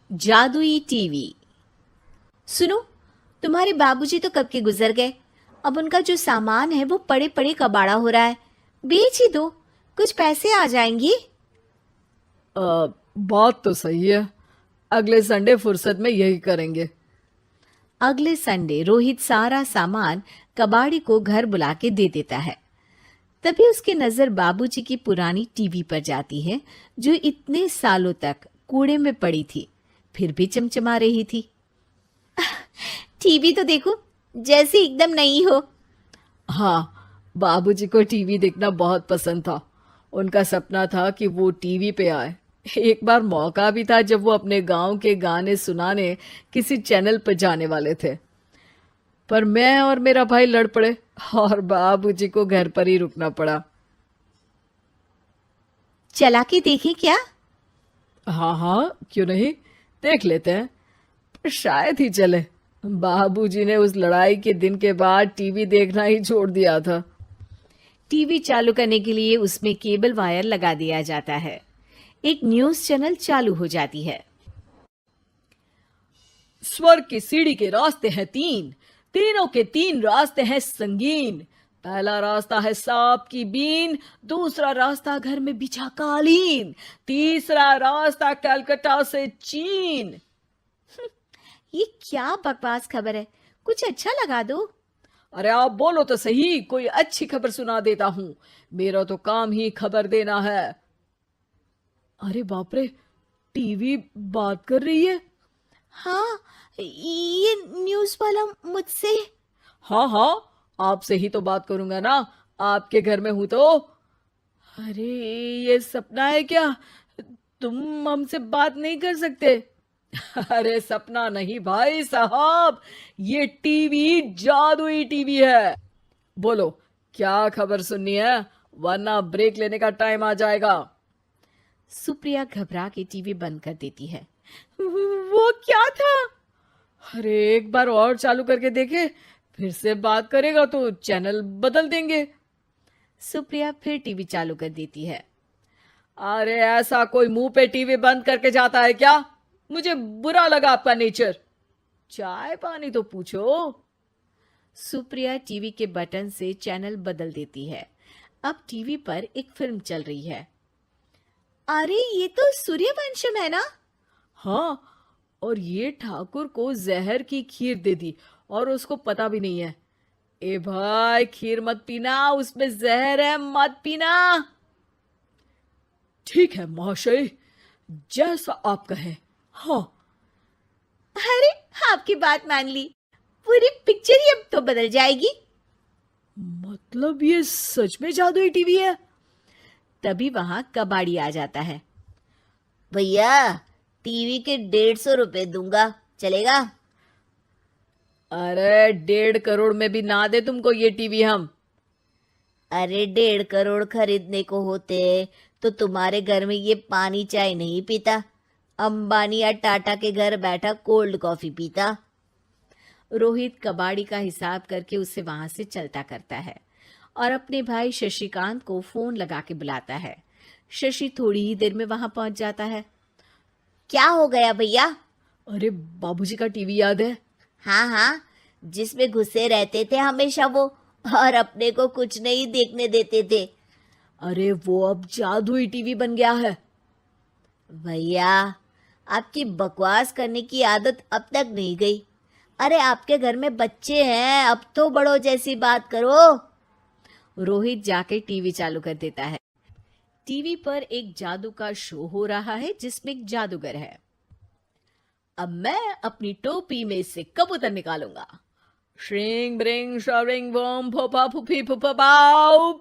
जादुई टीवी। सुनो, तुम्हारे बाबूजी तो कब के गुजर गए। अब उनका जो सामान है वो पड़े पड़े कबाड़ा हो रहा है। बेच ही दो, कुछ पैसे आ जाएंगी। बात तो सही है। अगले संडे फुर्सत में यही करेंगे। अगले संडे रोहित सारा सामान कबाड़ी को घर बुला के दे देता है। तभी उसकी नजर बाबूजी की पुरानी टीवी पर जाती है, जो इतने सालों तक कूड़े में पड़ी थी, फिर भी चमचमा रही थी। टीवी तो देखो, जैसे एकदम नई हो। हाँ, बाबूजी को टीवी देखना बहुत पसंद था। उनका सपना था कि वो टीवी पे आए। एक बार मौका भी था जब वो अपने गांव के गाने सुनाने किसी चैनल पर जाने वाले थे, पर मैं और मेरा भाई लड़ पड़े और बाबूजी को घर पर ही रुकना पड़ा। चला के देखें क्या? हाँ हाँ, क्यों नहीं, देख लेते हैं। पर शायद ही चले। बाबूजी ने उस लड़ाई के दिन के बाद टीवी देखना ही छोड़ दिया था। टीवी चालू करने के लिए उसमें केबल वायर लगा दिया जाता है। एक न्यूज चैनल चालू हो जाती है। स्वर्ग की सीढ़ी के रास्ते हैं तीन, तीनों के तीन रास्ते हैं संगीन। पहला रास्ता है सांप की बीन, दूसरा रास्ता घर में बिछा कालीन, तीसरा रास्ता कलकत्ता से चीन। ये क्या बकवास खबर है, कुछ अच्छा लगा दो। अरे आप बोलो तो सही, कोई अच्छी खबर सुना देता हूं। मेरा तो काम ही खबर देना है। अरे बाप रे, टीवी बात कर रही है। हाँ, ये न्यूज वाला मुझसे। हाँ हाँ, आपसे ही तो बात करूंगा ना, आपके घर में हूं तो। अरे, ये सपना है क्या? तुम हमसे बात नहीं कर सकते? अरे सपना नहीं भाई साहब, ये टीवी जादुई टीवी है। बोलो, क्या खबर सुननी है, वरना ब्रेक लेने का टाइम आ जाएगा। सुप्रिया घबरा के टीवी बंद कर देती है। वो क्या था? अरे एक बार और चालू करके देखे, फिर से बात करेगा तो चैनल बदल देंगे। सुप्रिया फिर टीवी चालू कर देती है। अरे ऐसा कोई मुंह पे टीवी बंद करके जाता है क्या? मुझे बुरा लगा आपका नेचर। चाय पानी तो पूछो। सुप्रिया टीवी के बटन से चैनल बदल देती है। अब टीवी पर एक फिल्म चल रही है। अरे ये तो सूर्यवंशम है ना? हाँ, और ये ठाकुर को जहर की खीर दे दी और उसको पता भी नहीं है। ए भाई, खीर मत पीना, उसमें जहर है, मत पीना। ठीक है महाशय, जैसा आप कहें। हाँ। अरे, आपकी बात मान ली, पूरी पिक्चर ही अब तो बदल जाएगी। मतलब ये सच में जादुई टीवी है? तभी वहां कबाड़ी आ जाता है। भैया, टीवी के 150 रुपए दूंगा, चलेगा? अरे 1.5 करोड़ में भी ना दे तुमको ये टीवी हम। अरे 1.5 करोड़ खरीदने को होते तो तुम्हारे घर में ये पानी चाय नहीं पीता, अंबानी या टाटा के घर बैठा कोल्ड कॉफी पीता। रोहित कबाड़ी का हिसाब करके उसे वहां से चलता करता है और अपने भाई शशिकांत को फोन लगा के बुलाता है। शशि थोड़ी ही देर में वहां पहुंच जाता है। क्या हो गया भैया? अरे बाबूजी का टीवी याद है? हाँ हाँ, जिसमें घुसे रहते थे हमेशा वो, और अपने को कुछ नहीं देखने देते थे। अरे वो अब जादुई टीवी बन गया है। भैया, आपकी बकवास करने की आदत अब तक नहीं गई। अरे आपके घर में बच्चे हैं, अब तो बड़ों जैसी बात करो। रोहित जाके टीवी चालू कर देता है। टीवी पर एक जादू का शो हो रहा है जिसमें एक जादूगर है। अब मैं अपनी टोपी में से कबूतर निकालूंगा। श्रिंग ब्रिंग शरिंग बम फोपा फुफी फुफा बाउ।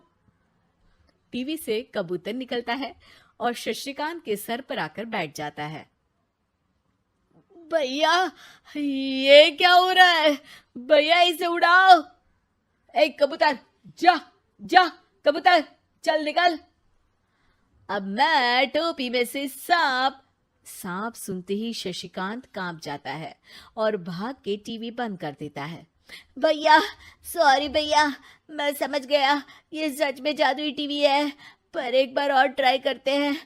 टीवी से कबूतर निकलता है और शशिकांत के सर पर आकर बैठ जाता है। भैया, ये क्या हो रहा है? भैया इसे उड़ाओ। ए कबूतर, जा जा, कबूतर चल निकल। अब मैं टोपी में से सांप सुनते ही शशिकांत कांप जाता है और भाग के टीवी बंद कर देता है। भैया, सॉरी भैया, मैं समझ गया ये सच में जादुई टीवी है, पर एक बार और ट्राई करते हैं।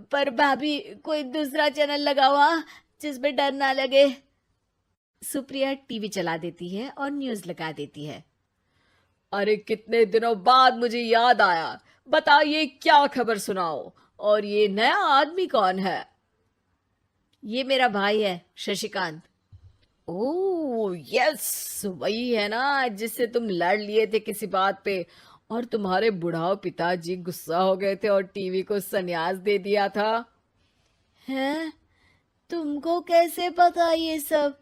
पर भाभी, कोई दूसरा चैनल लगा हुआ, जिसमें डर ना लगे। सुप्रिया टीवी चला देती है और न्यूज लगा देती है। अरे कितने दिनों बाद मुझे याद आया। बताइए क्या खबर सुनाओ। और ये नया आदमी कौन है? ये मेरा भाई है शशिकांत। ओह यस, वही है ना जिससे तुम लड़ लिए थे किसी बात पे, और तुम्हारे बुढ़ाओ पिताजी गुस्सा हो गए थे और टीवी को संन्यास दे दिया था। हैं? तुमको कैसे पता ये सब?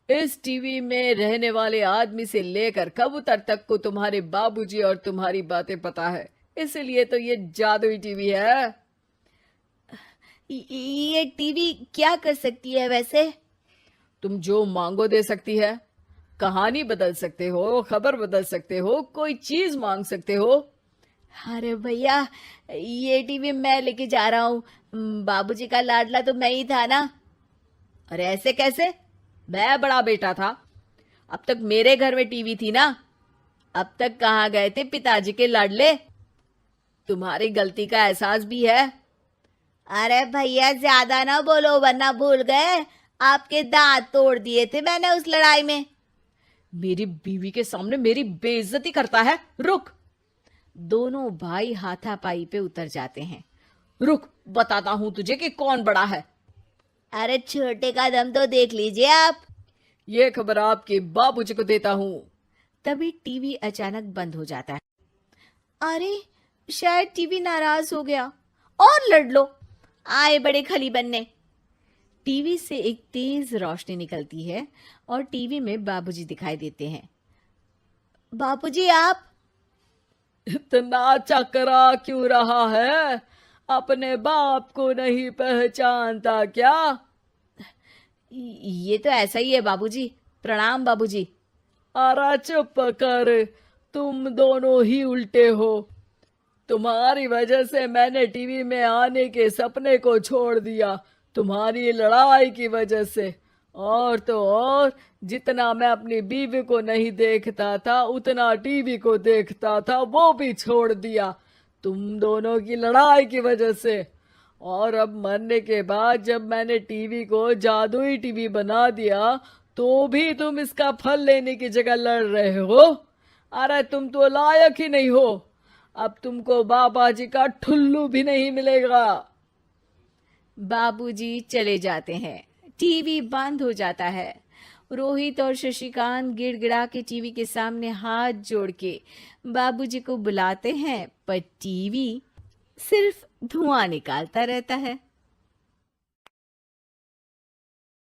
इस टीवी में रहने वाले आदमी से लेकर कबूतर तक को तुम्हारे बाबूजी और तुम्हारी बातें पता है, इसीलिए तो ये जादुई टीवी है। ये टीवी क्या कर सकती है वैसे? तुम जो मांगो दे सकती है। कहानी बदल सकते हो, खबर बदल सकते हो, कोई चीज मांग सकते हो। अरे भैया, ये टीवी मैं लेके जा रहा हूँ। बाबूजी का लाडला तो मैं ही था ना। अरे ऐसे कैसे? मैं बड़ा बेटा था। अब तक मेरे घर में टीवी थी ना। अब तक कहाँ गए थे पिताजी के लाडले? तुम्हारी गलती का एहसास भी है। अरे भैया, ज्यादा ना बोलो वरना भूल गए आपके दांत तोड़ दिए थे मैंने उस लड़ाई में। मेरी बीवी के सामने मेरी बेइज्जती करता है। रुक। दोनों भाई हाथापाई पे उतर जाते हैं। रुक, बताता हूं तुझे कि कौन बड़ा है। अरे छोटे का दम तो देख लीजिए आप। ये खबर आपके बाबूजी को देता हूं। तभी टीवी अचानक बंद हो जाता है। अरे शायद टीवी नाराज हो गया। और लड़ लो, आए बड़े खली बनने। टीवी से एक तेज रोशनी निकलती है और टीवी में बाबूजी दिखाई देते हैं। बापूजी आप? इतना चकरा क्यों रहा है? अपने बाप को नहीं पहचानता क्या? ये तो ऐसा ही है बाबूजी। प्रणाम बाबूजी। अरे चुप कर, तुम दोनों ही उल्टे हो। तुम्हारी वजह से मैंने टीवी में आने के सपने को छोड़ दिया, तुम्हारी लड़ाई की वजह से। और तो और, जितना मैं अपनी बीवी को नहीं देखता था उतना टीवी को देखता था, वो भी छोड़ दिया तुम दोनों की लड़ाई की वजह से। और अब मरने के बाद जब मैंने टीवी को जादुई टीवी बना दिया तो भी तुम इसका फल लेने की जगह लड़ रहे हो। अरे तुम तो लायक ही नहीं हो। अब तुमको बाबा जी का ठुल्लू भी नहीं मिलेगा। बाबूजी चले जाते हैं। टीवी बंद हो जाता है। रोहित और शशिकांत गिड़गिड़ा के टीवी के सामने हाथ जोड़ के बाबूजी को बुलाते हैं, पर टीवी सिर्फ धुआं निकालता रहता है।